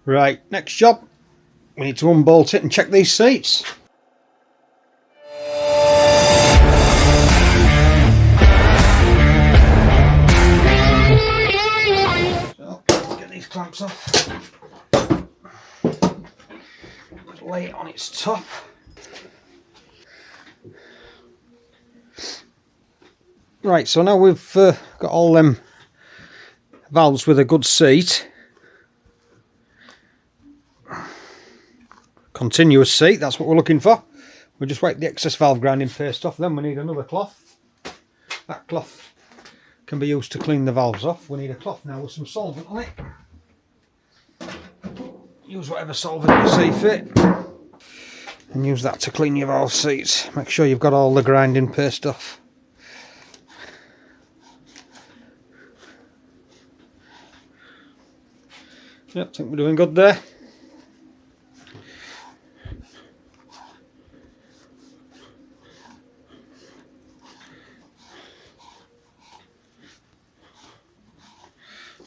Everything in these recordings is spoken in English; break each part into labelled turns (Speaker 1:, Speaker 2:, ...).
Speaker 1: Right, next job, we need to unbolt it and check these seats. So, let's get these clamps off. Lay it on its top. Right, so now we've got all them valves with a good seat. Continuous seat, that's what we're looking for. We'll just wipe the excess valve grinding paste off, then we need another cloth. That cloth can be used to clean the valves off. We need a cloth now with some solvent on it. Use whatever solvent you see fit. And use that to clean your valve seats. Make sure you've got all the grinding paste off. Yep, I think we're doing good there.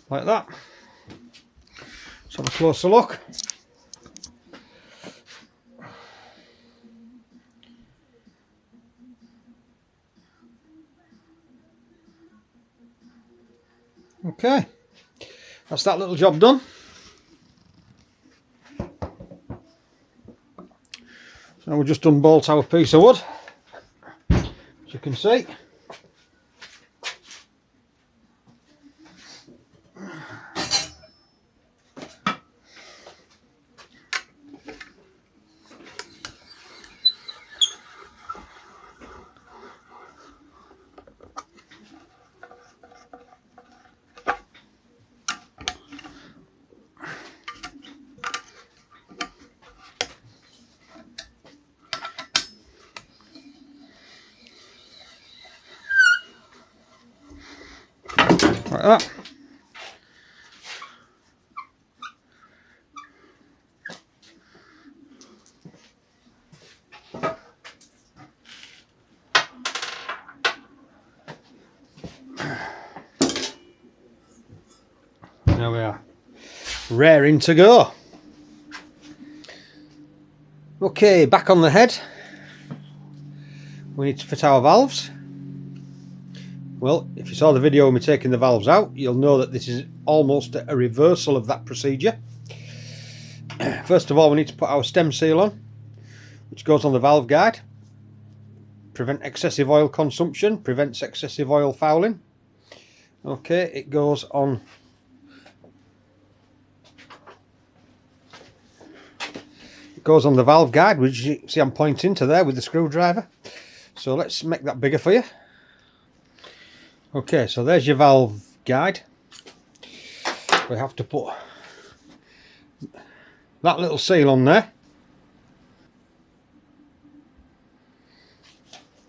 Speaker 1: Like that. Let's have a closer look. Okay, that's that little job done. So we'll just unbolt our piece of wood, as you can see. Like that. There we are, raring to go. Okay, back on the head. We need to fit our valves. Well, if you saw the video of me taking the valves out, you'll know that this is almost a reversal of that procedure. First of all, we need to put our stem seal on, which goes on the valve guide. Prevent excessive oil consumption, prevents excessive oil fouling. Okay, it goes on. It goes on the valve guide, which you see I'm pointing to there with the screwdriver. So let's make that bigger for you. Okay, so there's your valve guide. We have to put that little seal on there.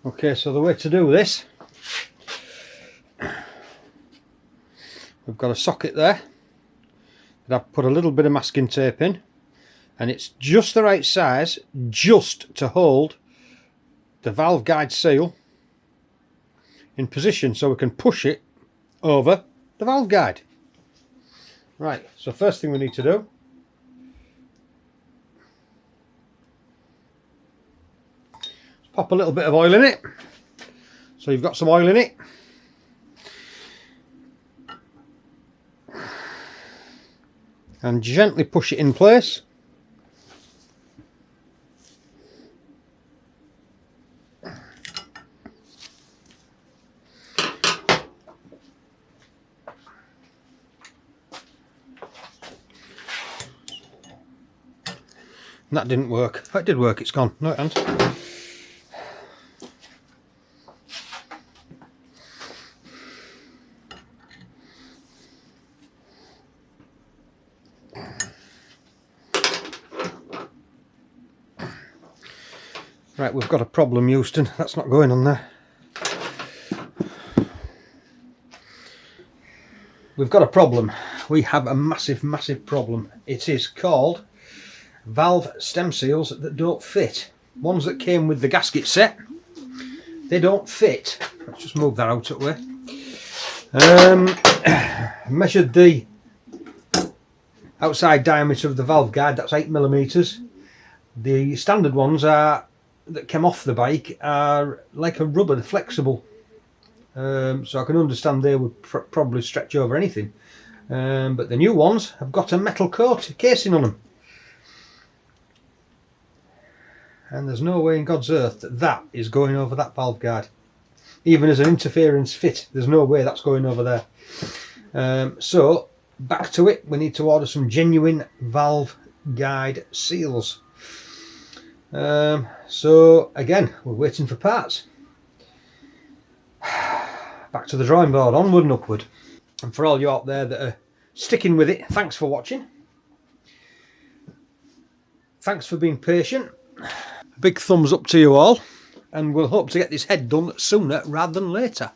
Speaker 1: Okay, so the way to do this, we've got a socket there that I've put a little bit of masking tape in, and it's just the right size just to hold the valve guide seal in position so we can push it over the valve guide. Right, so first thing we need to do, is pop a little bit of oil in it. So you've got some oil in it. And gently push it in place. That didn't work. That did work, it's gone. No, it hasn't. Right, we've got a problem, Houston. That's not going on there. We've got a problem. We have a massive, massive problem. It is called valve stem seals that don't fit. Ones that came with the gasket set, they don't fit. Let's just move that out of the way. Measured the outside diameter of the valve guide, that's 8mm. The standard ones are that came off the bike are like a rubber, they're flexible. So I can understand they would probably stretch over anything. But the new ones have got a metal casing on them. And there's no way in God's earth that that is going over that valve guide. Even as an interference fit, there's no way that's going over there. So back to it, we need to order some genuine valve guide seals. So again, we're waiting for parts. Back to the drawing board, onward and upward. And for all you out there that are sticking with it, thanks for watching. Thanks for being patient. A big thumbs up to you all, and we'll hope to get this head done sooner rather than later.